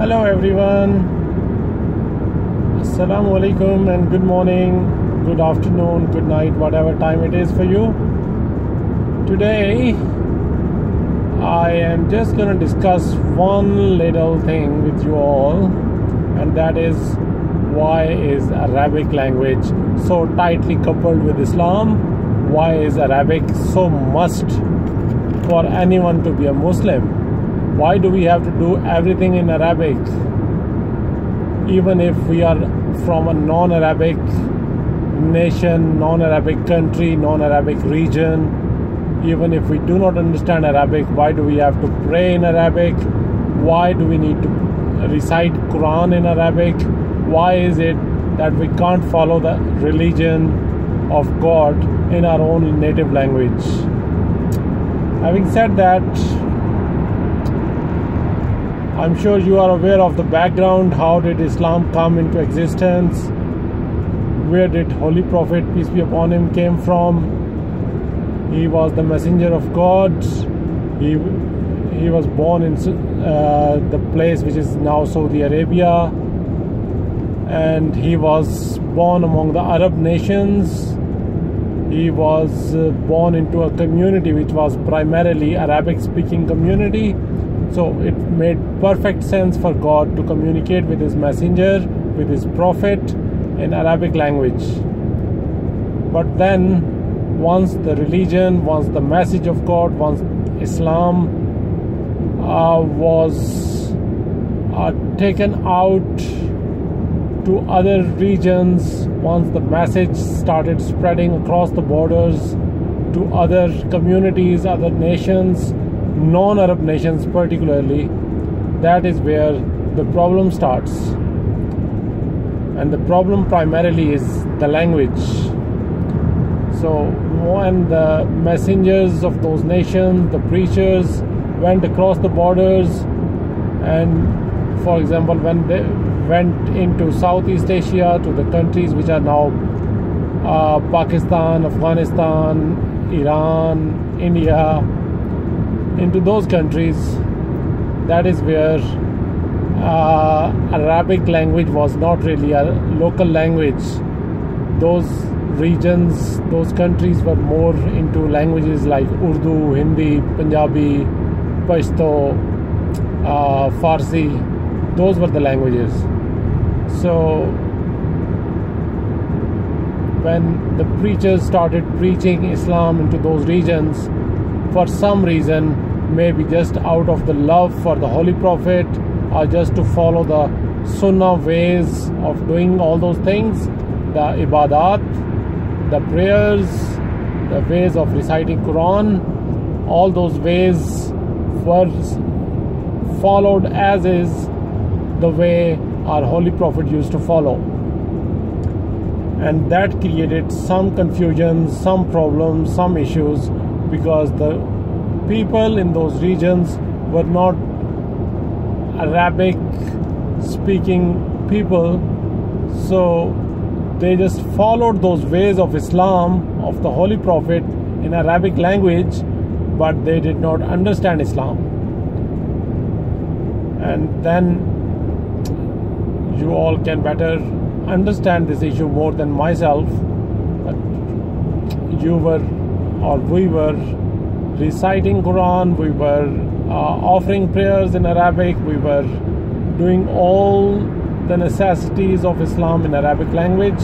Hello everyone, Assalamu alaikum and good morning, good afternoon, good night, whatever time it is for you. Today I am just going to discuss one little thing with you all, and that is why is Arabic language so tightly coupled with Islam? Why is Arabic so must for anyone to be a Muslim? Why do we have to do everything in Arabic? Even if we are from a non-Arabic nation, non-Arabic country, non-Arabic region, even if we do not understand Arabic, why do we have to pray in Arabic? Why do we need to recite Quran in Arabic? Why is it that we can't follow the religion of God in our own native language? Having said that, I'm sure you are aware of the background. How did Islam come into existence? Where did Holy Prophet, peace be upon him, came from? He was the messenger of God. He was born in the place which is now Saudi Arabia, and he was born among the Arab nations. He was born into a community which was primarily Arabic speaking community. So it made perfect sense for God to communicate with his messenger, with his prophet in Arabic language. But then once the religion, once the message of God, once Islam was taken out to other regions, once the message started spreading across the borders to other communities, other nations, non-Arab nations particularly, that is where the problem starts. And the problem primarily is the language. So when the messengers of those nations, the preachers, went across the borders, and for example when they went into Southeast Asia, to the countries which are now Pakistan, Afghanistan, Iran, India, into those countries, that is where Arabic language was not really a local language. Those regions, those countries were more into languages like Urdu, Hindi, Punjabi, Pashto, Farsi. Those were the languages. So when the preachers started preaching Islam into those regions, for some reason, maybe just out of the love for the Holy Prophet, or just to follow the Sunnah ways of doing all those things, the ibadat, the prayers, the ways of reciting Quran, all those ways were followed as is the way our Holy Prophet used to follow. And that created some confusion, some problems, some issues, because the people in those regions were not Arabic speaking people, so they just followed those ways of Islam, of the Holy Prophet in Arabic language, but they did not understand Islam. And then you all can better understand this issue more than myself. But you were, or we were, reciting Quran, we were offering prayers in Arabic, we were doing all the necessities of Islam in Arabic language,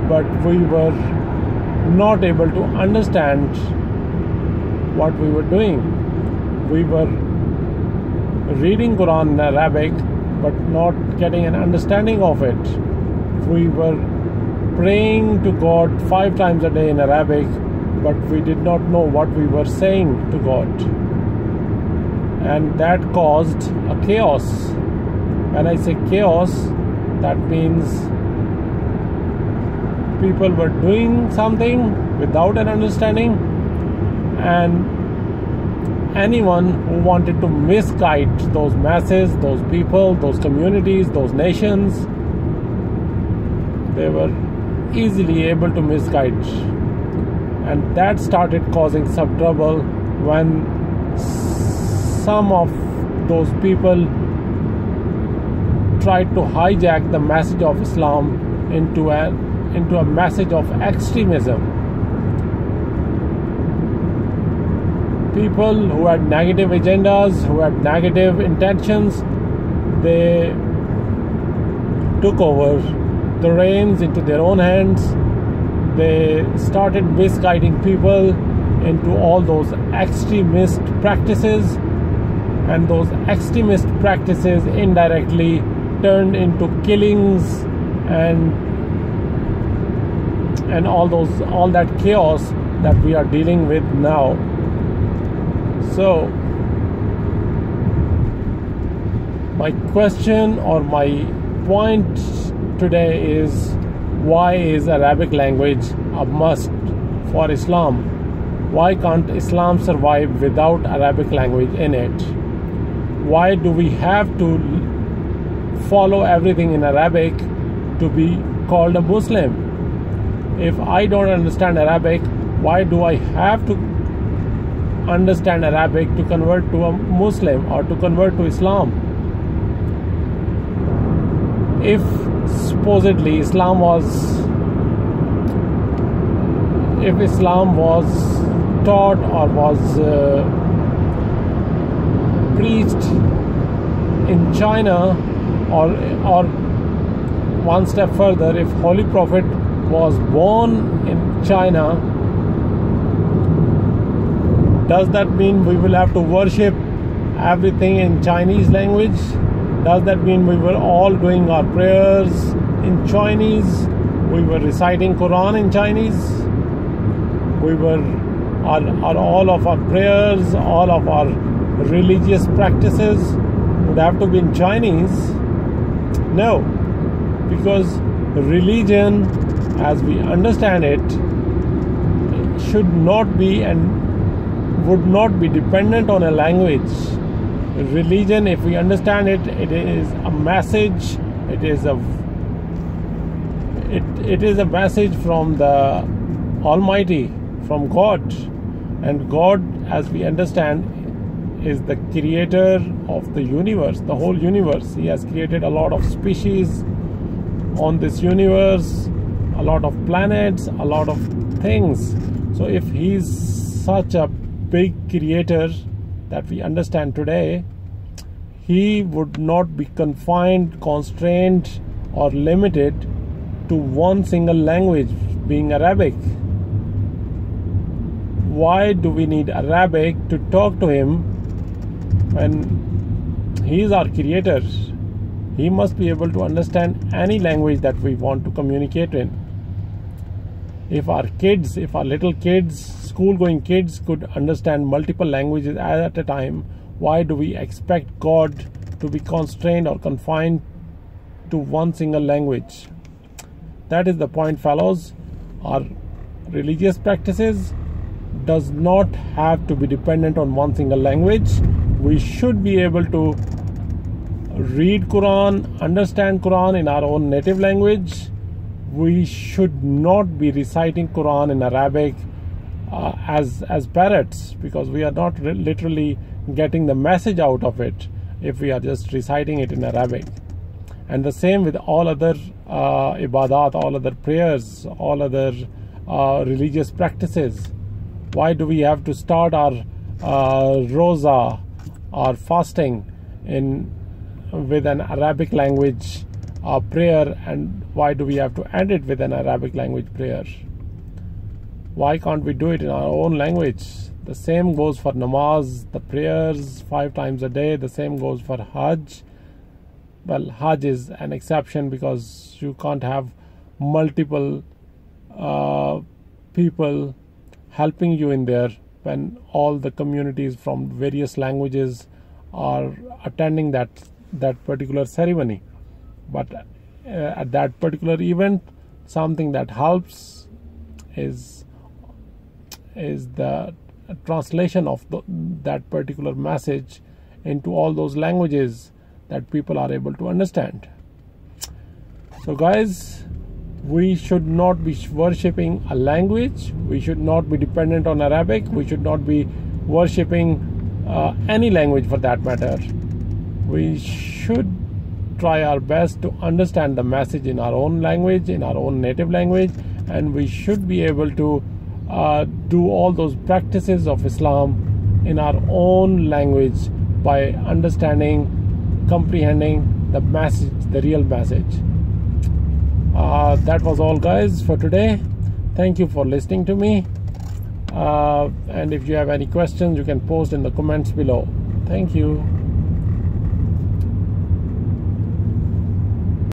but we were not able to understand what we were doing. We were reading Quran in Arabic, but not getting an understanding of it. We were praying to God 5 times a day in Arabic, but we did not know what we were saying to God. And that caused a chaos. When I say chaos, that means people were doing something without an understanding, and anyone who wanted to misguide those masses, those people, those communities, those nations, they were easily able to misguide. And that started causing some trouble when some of those people tried to hijack the message of Islam into a message of extremism. People who had negative agendas, who had negative intentions, they took over the reins into their own hands. They started misguiding people into all those extremist practices, and those extremist practices indirectly turned into killings and all that chaos that we are dealing with now. So my question or my point today is, why is Arabic language a must for Islam? Why can't Islam survive without Arabic language in it? Why do we have to follow everything in Arabic to be called a Muslim? If I don't understand Arabic, why do I have to understand Arabic to convert to a Muslim or to convert to Islam? If supposedly Islam was taught or was preached in China, or one step further, if Holy Prophet was born in China, does that mean we will have to worship everything in Chinese language? Does that mean we were all doing our prayers in Chinese? We were reciting Quran in Chinese? Are all of our prayers, all of our religious practices would have to be in Chinese? No, because religion, as we understand it, should not be and would not be dependent on a language. Religion, if we understand it, it is a message. It is a message from the Almighty, from God, and God, as we understand, is the creator of the universe, the whole universe. He has created a lot of species on this universe, a lot of planets, a lot of things. So if he's such a big creator that we understand today, he would not be confined, constrained, or limited to one single language, being Arabic. Why do we need Arabic to talk to him when he is our creator? He must be able to understand any language that we want to communicate in. If our little kids, school-going kids could understand multiple languages at a time, why do we expect God to be constrained or confined to one single language? That is the point, fellows. Our religious practices does not have to be dependent on one single language. We should be able to read Quran, understand Quran in our own native language. We should not be reciting Quran in Arabic as parrots, because we are not literally getting the message out of it if we are just reciting it in Arabic. And the same with all other ibadat, all other prayers, all other religious practices. Why do we have to start our roza, our fasting, with an Arabic language prayer, and why do we have to end it with an Arabic language prayer? Why can't we do it in our own language? The same goes for namaz, the prayers 5 times a day. The same goes for Hajj. Well, Hajj is an exception because you can't have multiple people helping you in there when all the communities from various languages are attending that particular ceremony. But at that particular event, something that helps is the translation of that particular message into all those languages that people are able to understand. So guys, we should not be worshipping a language. We should not be dependent on Arabic. We should not be worshipping any language for that matter. We should try our best to understand the message in our own language, in our own native language, and we should be able to do all those practices of Islam in our own language by understanding, comprehending the message, the real message. That was all, guys, for today. Thank you for listening to me. And if you have any questions, you can post in the comments below. Thank you.